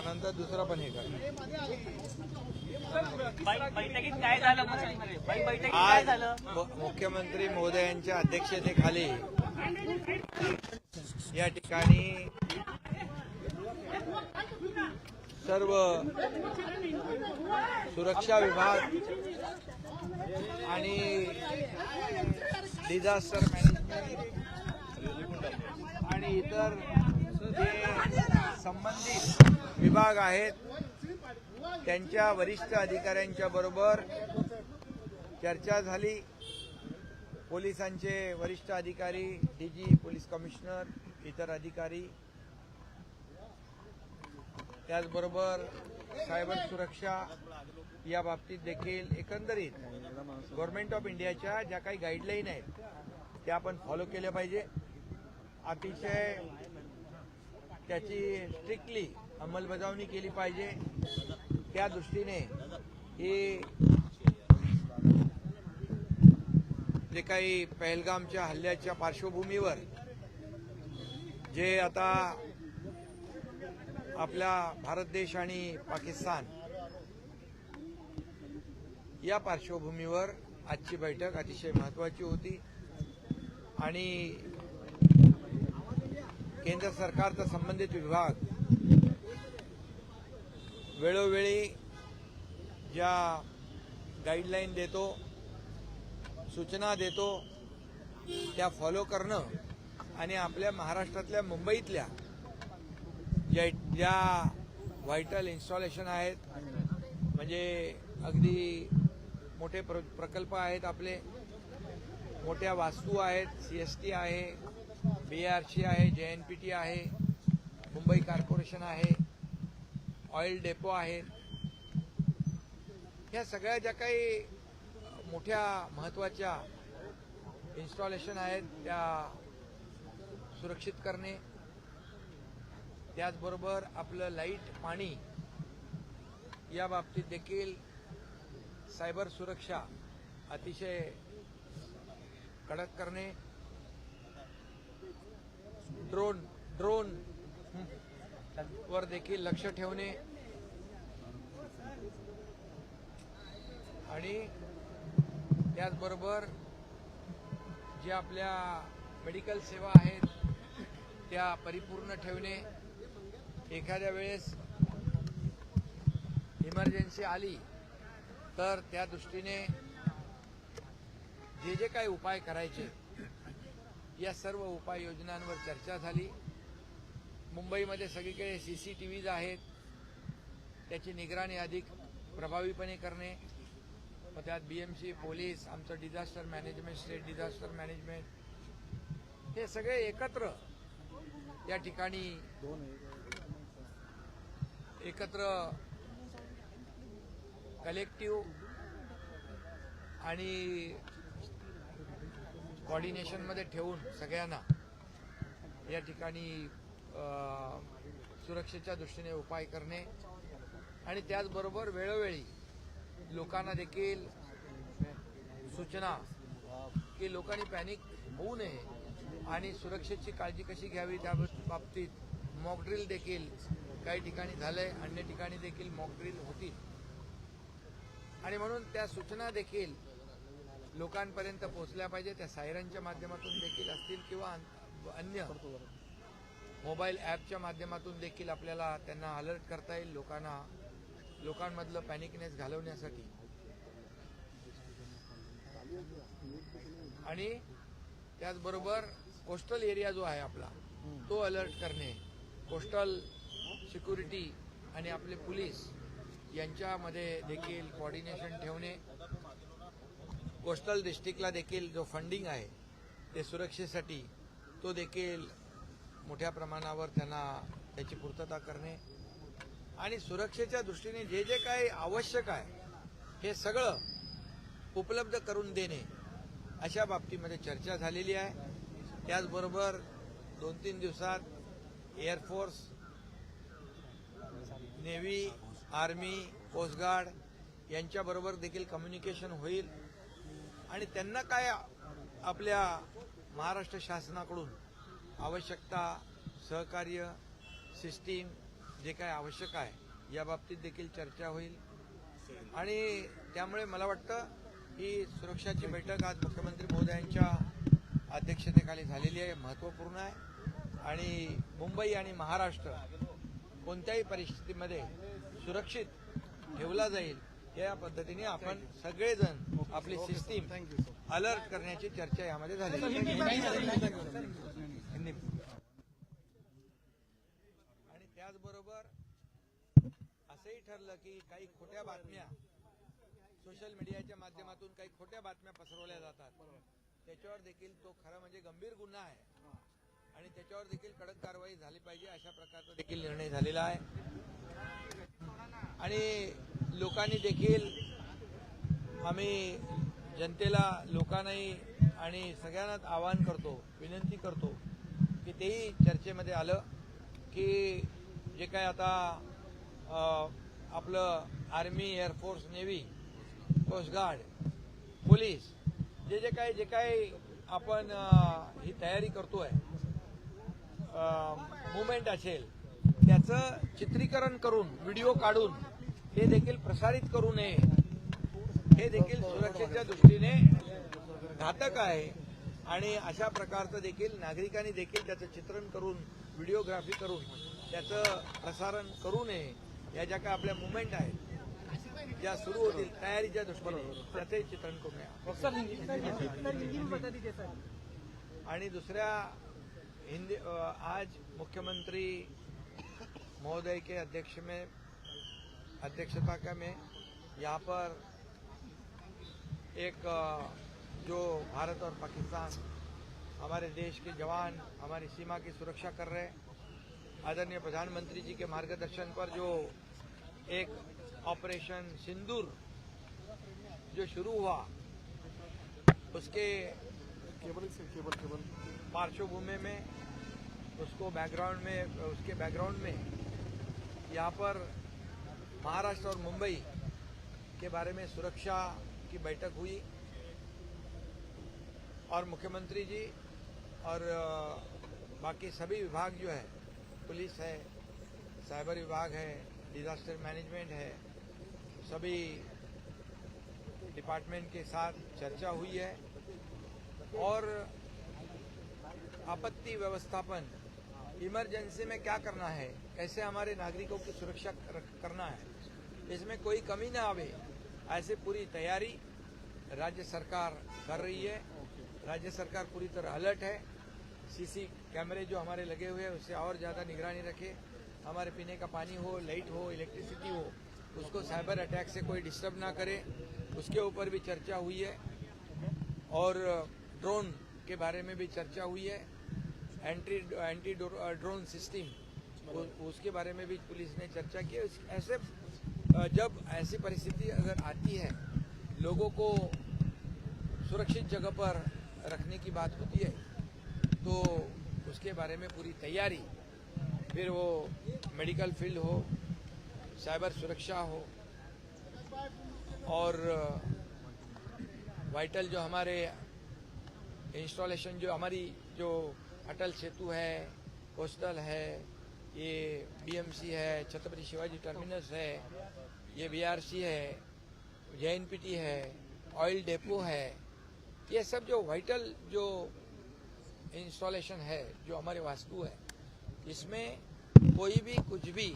नंतर दुसरा पण हे करा. बैठकीत काय झालं? बैठकीत काय आज झालं? मुख्यमंत्री महोदयांच्या अध्यक्षतेखाली या ठिकाणी सर्व सुरक्षा विभाग आणि डिझास्टर मॅनेजमेंट आणि इतर जे संबंधित विभाग आहेत त्यांच्या वरिष्ठ अधिकाऱ्यांच्या बरोबर चर्चा झाली. पोलिसांचे वरिष्ठ अधिकारी, डीजी, पोलीस कमिशनर, इतर अधिकारी, त्याचबरोबर सायबर सुरक्षा या बाबतीत देखील एकंदरीत गव्हर्नमेंट ऑफ इंडियाच्या ज्या काही गाईडलाईन आहेत त्या आपण फॉलो केल्या पाहिजे. अतिशय त्याची स्ट्रिक्टली अंमलबजावणी केली पाहिजे. त्या दृष्टीने हे जे काही पहलगामच्या हल्ल्याच्या पार्श्वभूमीवर जे आता आपला भारत देश आणि पाकिस्तान या पार्श्वभूमीवर आजची बैठक अतिशय महत्त्वाची होती आणि केंद्र सरकारचा संबंधित विभाग वेळोवेळी ज्या गाईडलाईन देतो, सूचना देतो त्या फॉलो करणं आणि आपल्या महाराष्ट्रातल्या मुंबईतल्या ज्या व्हायटल इन्स्टॉलेशन आहेत, म्हणजे अगदी मोठे प्रकल्प आहेत, आपले मोठ्या वास्तू आहेत, CST आहे, BRC आहे, JNPT आहे, मुंबई कॉर्पोरेशन आहे, ऑइल डेपो आहेत, ह्या सगळ्या ज्या काही मोठ्या महत्त्वाच्या इन्स्टॉलेशन आहेत त्या सुरक्षित करणे, त्याचबरोबर आपलं लाईट, पाणी या बाबतीत देखील सायबर सुरक्षा अतिशय कडक करणे, ड्रोन वर देखील लक्ष ठेवणे आणि त्याचबरोबर जे आपल्या मेडिकल सेवा आहेत त्या परिपूर्ण ठेवणे. एखाद्या वेळेस इमर्जन्सी आली तर त्या दृष्टीने जे काही उपाय करायचे या सर्व उपाययोजनांवर चर्चा झाली. मुंबईमध्ये सगळीकडे CCTVs आहेत, त्याची निगराणी अधिक प्रभावीपणे करणे, मग त्यात BMC, पोलीस, आमचं disaster management, state disaster management, हे सगळे एकत्र या ठिकाणी कलेक्टिव्ह आणि कोऑर्डिनेशनमध्ये ठेवून सगळ्यांना या ठिकाणी सुरक्षेच्या दृष्टीने उपाय करणे आणि त्याचबरोबर वेळोवेळी लोकांना देखील सूचना की लोकांनी पॅनिक होऊ नये आणि सुरक्षेची काळजी कशी घ्यावी त्या बाबतीत मॉक ड्रिल देखील काही ठिकाणी झालंय, अन्य ठिकाणी देखील मॉक ड्रिल होतील आणि म्हणून त्या सूचना देखील लोकांपर्यंत पोहोचल्या पाहिजे. त्या सायरनच्या माध्यमातून देखील असतील किंवा अन्य मोबाईल ॲपच्या माध्यमातून देखील आपल्याला त्यांना अलर्ट करता येईल लोकांमधलं पॅनिकनेस घालवण्यासाठी. आणि त्याचबरोबर कोस्टल एरिया जो आहे आपला तो अलर्ट करणे, कोस्टल सिक्युरिटी आणि आपले पोलीस यांच्यामध्ये देखील कोऑर्डिनेशन ठेवणे, कोस्टल डिस्ट्रिक्टला देखील जो फंडिंग आहे ते सुरक्षेसाठी तो देखील मोठ्या प्रमाणावर त्यांना त्याची पूर्तता करणे आणि सुरक्षेच्या दृष्टीने जे काही आवश्यक आहे हे सगळं उपलब्ध करून देणे अशा बाबतीमध्ये चर्चा झालेली आहे. त्याचबरोबर 2-3 दिवसात air force, navy, army, coast guard यांच्याबरोबर देखील कम्युनिकेशन होईल आणि त्यांना काय आपल्या महाराष्ट्र शासनाकडून आवश्यकता, सहकार्य, सिस्टीम जे काय आवश्यक आहे या बाबतीत देखील चर्चा होईल आणि त्यामुळे मला वाटतं ही सुरक्षाची बैठक आज मुख्यमंत्री महोदयांच्या अध्यक्षतेखाली झालेली आहे, महत्त्वपूर्ण आहे आणि मुंबई आणि महाराष्ट्र कोणत्याही परिस्थितीमध्ये सुरक्षित ठेवला जाईल या पद्धतीने आपण सगळेजण आपली सिस्टीम अलर्ट करण्याची चर्चा यामध्ये झाली आणि त्याचबरोबर असंही ठरलं की काही खोट्या बातम्या सोशल मीडियाच्या माध्यमातून काही खोट्या बातम्या पसरवल्या जातात, त्याच्यावर देखील तो खरा म्हणजे गंभीर गुन्हा आहे आणि त्याच्यावर देखील कडक कारवाई झाली पाहिजे अशा प्रकारचा देखील निर्णय झालेला आहे आणि लोकांनी देखील आम्ही जनतेला लोकांनाही आणि सगळ्यांनाच आवाहन करतो, विनंती करतो की तेही चर्चेमध्ये आलं की जे काय आता आपलं army, air force, navy, coast guard, police जे काही आपण ही तयारी करतोय मुवमेंट असेल त्याचं चित्रीकरण करून व्हिडिओ काढून हे देखील प्रसारित करू नये, हे देखील सुरक्षेच्या दृष्टीने घातक आहे आणि अशा प्रकारचं देखील नागरिकांनी देखील त्याचं चित्रण करून व्हिडिओग्राफी करून त्याचं प्रसारण करू नये. या ज्या काय आपल्या मुवमेंट आहेत ज्या सुरू होतील तयारीच्या दृष्टीने त्याचंही चित्रण करू नये. आणि दुसऱ्या आज मुख्यमंत्री महोदय के अध्यक्षता में यहाँ पर एक जो भारत और पाकिस्तान हमारे देश के जवान हमारी सीमा की सुरक्षा कर रहे हैं, आदरणीय प्रधानमंत्री जी के मार्गदर्शन पर जो एक ऑपरेशन सिंदूर जो शुरू हुआ उसके पार्श्वभूमि में उसके बैकग्राउंड में यहाँ पर महाराष्ट्र और मुंबई के बारे में सुरक्षा की बैठक हुई और मुख्यमंत्री जी और बाकी सभी विभाग जो है, पुलिस है, साइबर विभाग है, डिजास्टर मैनेजमेंट है, सभी डिपार्टमेंट के साथ चर्चा हुई है और आपत्ति व्यवस्थापन, इमरजेंसी में क्या करना है, कैसे हमारे नागरिकों की सुरक्षा करना है, इसमें कोई कमी ना आवे, ऐसे पूरी तैयारी राज्य सरकार कर रही है. राज्य सरकार पूरी तरह अलर्ट है. सीसी कैमरे जो हमारे लगे हुए हैं उससे और ज़्यादा निगरानी रखे. हमारे पीने का पानी हो, लाइट हो, इलेक्ट्रिसिटी हो, उसको साइबर अटैक से कोई डिस्टर्ब ना करे, उसके ऊपर भी चर्चा हुई है. और ड्रोन के बारे में भी चर्चा हुई है. एंटी ड्रोन सिस्टम उसके बारे में भी पुलिस ने चर्चा की. ऐसे जब ऐसी परिस्थिति अगर आती है, लोगों को सुरक्षित जगह पर रखने की बात होती है तो उसके बारे में पूरी तैयारी, फिर वो मेडिकल फील्ड हो, साइबर सुरक्षा हो और वाइटल जो हमारे इंस्टॉलेशन जो हमारी जो अटल सेतु है, कोस्टल है, ये बीएमसी है, छत्रपति शिवाजी टर्मिनस है, ये बीआरसी है, जेएनपीटी है, ऑयल डेपो है, ये सब जो वाइटल जो इंस्टॉलेशन है, जो हमारे वास्तु है, इसमें कोई भी कुछ भी